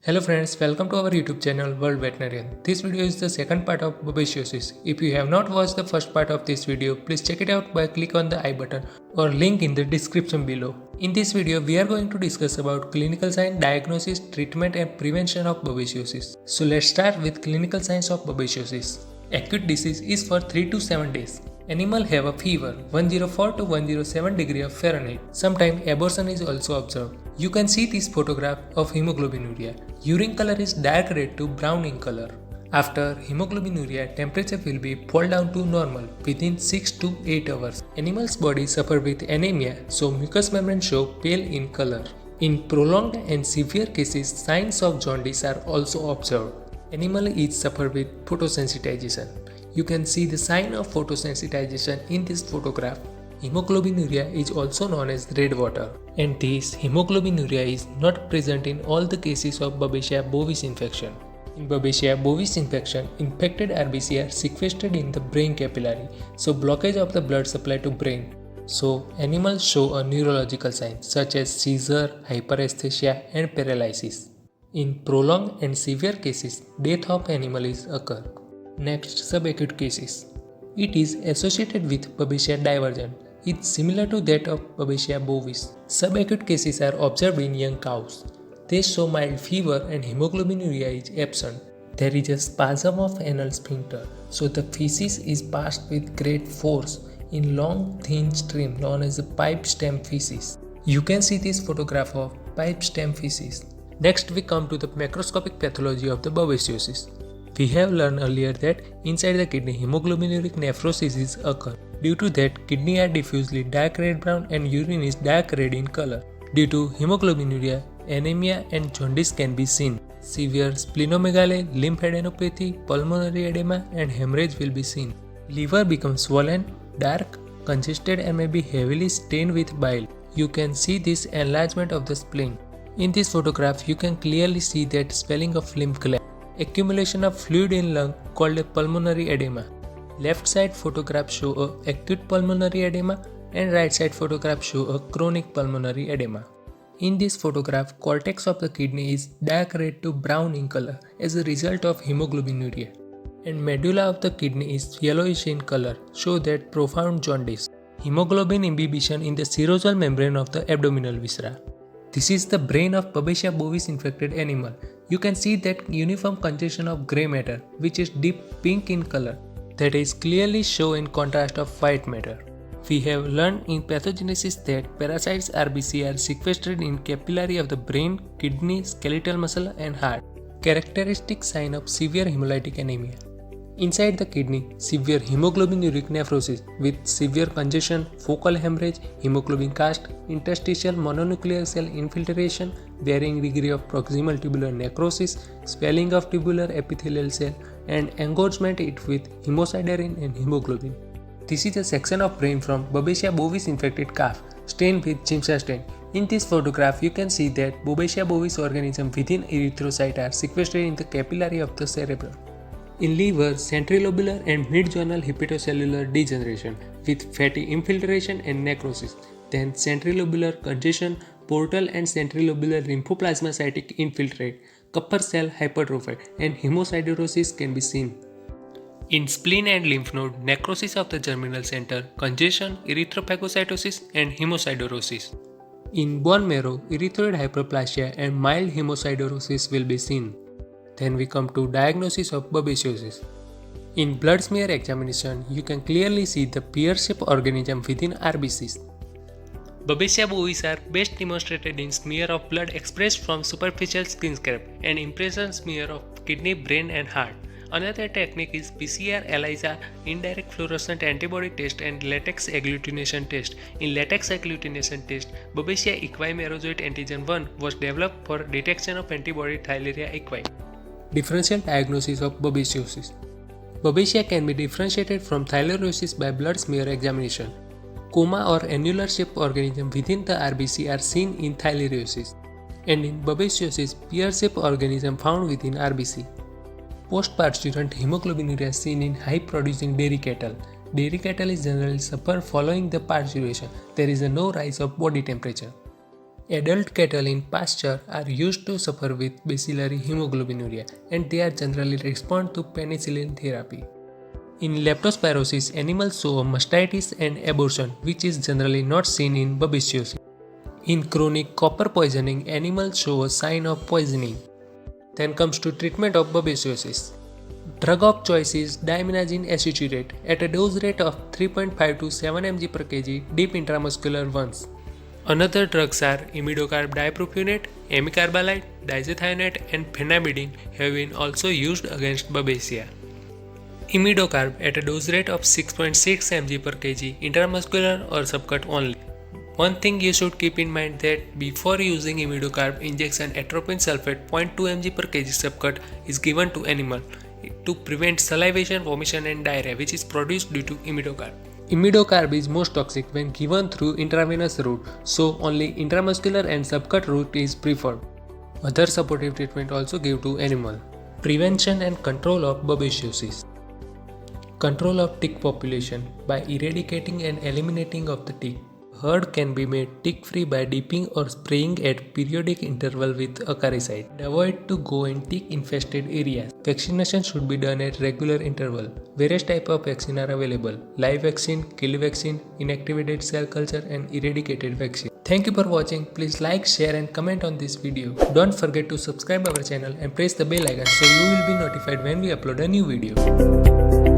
Hello friends, welcome to our YouTube channel World Veterinarian. This video is the second part of babesiosis. If you have not watched the first part of this video, please check it out by click on the I button or link in the description below. In this video, we are going to discuss about clinical sign, diagnosis, treatment and prevention of babesiosis. So let's start with clinical signs of babesiosis. Acute disease is for 3 to 7 days. Animal have a fever 104 to 107 degree of Fahrenheit. Sometimes abortion is also observed. You can see this photograph of hemoglobinuria. Urine color is dark red to brown in color. After hemoglobinuria, temperature will be fall down to normal within 6 to 8 hours. Animal's body suffer with anemia, so mucous membrane show pale in color. In prolonged and severe cases, signs of jaundice are also observed. Animal is suffer with photosensitization. You can see the sign of photosensitization in this photograph. Hemoglobinuria is also known as red water, and this hemoglobinuria is not present in all the cases of Babesia bovis infection. In Babesia bovis infection, infected RBC are sequestered in the brain capillary, so blockage of the blood supply to brain. So animals show a neurological signs such as seizure, hyperesthesia and paralysis. In prolonged and severe cases, death of animal is occur. Next, subacute cases. It is associated with Babesia divergent. It's similar to that of Babesia bovis. Subacute cases are observed in young cows. They show mild fever and hemoglobinuria is absent. There is a spasm of anal sphincter, so the feces is passed with great force in long thin stream known as the pipe stem feces. You can see this photograph of pipe stem feces. Next, we come to the macroscopic pathology of the babesiosis. We have learned earlier that inside the kidney hemoglobinuric nephrosis is occur. Due to that, kidney are diffusely dark red brown and urine is dark red in color. Due to hemoglobinuria, anemia and jaundice can be seen. Severe splenomegaly, lymphadenopathy, pulmonary edema and hemorrhage will be seen. Liver becomes swollen, dark, congested and may be heavily stained with bile. You can see this enlargement of the spleen. In this photograph, you can clearly see that swelling of lymph gland. Accumulation of fluid in lung called a pulmonary edema. Left side photograph show a acute pulmonary edema and right side photograph show a chronic pulmonary edema. In this photograph, cortex of the kidney is dark red to brown in color as a result of hemoglobinuria, and medulla of the kidney is yellowish in color, show that profound jaundice. Hemoglobin imbibition in the serosal membrane of the abdominal viscera. This is the brain of Babesia bovis infected animal. You can see that uniform congestion of grey matter, which is deep pink in color, that is clearly shown in contrast of white matter. We have learned in pathogenesis that parasites RBC are sequestered in capillary of the brain, kidney, skeletal muscle and heart. Characteristic sign of severe hemolytic anemia. Inside the kidney, severe hemoglobinuric nephrosis with severe congestion, focal hemorrhage, hemoglobin cast, interstitial mononuclear cell infiltration, varying degree of proximal tubular necrosis, swelling of tubular epithelial cell, and engorgement with hemosiderin and hemoglobin. This is a section of brain from Babesia bovis infected calf, stained with Chimsa stain. In this photograph, you can see that Babesia bovis organism within erythrocyte are sequestered in the capillary of the cerebrum. In liver, centrilobular and mid-zonal hepatocellular degeneration with fatty infiltration and necrosis. Then centrilobular congestion, portal and centrilobular lymphoplasmacytic infiltrate, Kupffer cell hypertrophy and hemosiderosis can be seen. In spleen and lymph node, necrosis of the germinal center, congestion, erythrophagocytosis and hemosiderosis. In bone marrow, erythroid hyperplasia and mild hemosiderosis will be seen. Then we come to diagnosis of babesiosis. In blood smear examination, you can clearly see the pear-shaped organism within RBCs. Babesia bovis are best demonstrated in smear of blood expressed from superficial skin scrape and impression smear of kidney, brain and heart. Another technique is PCR ELISA, indirect fluorescent antibody test and latex agglutination test. In latex agglutination test, Babesia equi merozoite antigen 1 was developed for detection of antibody Theileria equi. Differential diagnosis of babesiosis. Babesia can be differentiated from theileriosis by blood smear examination. Coma or annular-shaped organism within the RBC are seen in theileriosis, and in babesiosis, pear-shaped organism found within RBC. Post-parturient hemoglobinuria seen in high-producing dairy cattle. Dairy cattle is generally suffer following the parturition. There is no rise of body temperature. Adult cattle in pasture are used to suffer with bacillary hemoglobinuria and they are generally respond to penicillin therapy. In leptospirosis, animals show mastitis and abortion, which is generally not seen in babesiosis. In chronic copper poisoning, animals show a sign of poisoning. Then comes to treatment of babesiosis. Drug of choice is diaminogen acetate at a dose rate of 3.5 to 7 mg per kg deep intramuscular once. Another drugs are imidocarb dipropionate, amicarbalide, diazothionate and phenamidine have been also used against babesia. Imidocarb at a dose rate of 6.6 mg per kg intramuscular or subcut only. One thing you should keep in mind that before using imidocarb injection atropine sulfate 0.2 mg per kg subcut is given to animal to prevent salivation, vomition and diarrhea which is produced due to imidocarb. Imidocarb is most toxic when given through intravenous route, so only intramuscular and subcut route is preferred. Other supportive treatment also give to animal. Prevention and control of babesiosis. Control of tick population by eradicating and eliminating of the tick. Herd can be made tick-free by dipping or spraying at periodic interval with acaricide. Avoid to go in tick-infested areas. Vaccination should be done at regular interval. Various types of vaccine are available: live vaccine, kill vaccine, inactivated cell culture, and eradicated vaccine. Thank you for watching. Please like, share, and comment on this video. Don't forget to subscribe our channel and press the bell icon so you will be notified when we upload a new video.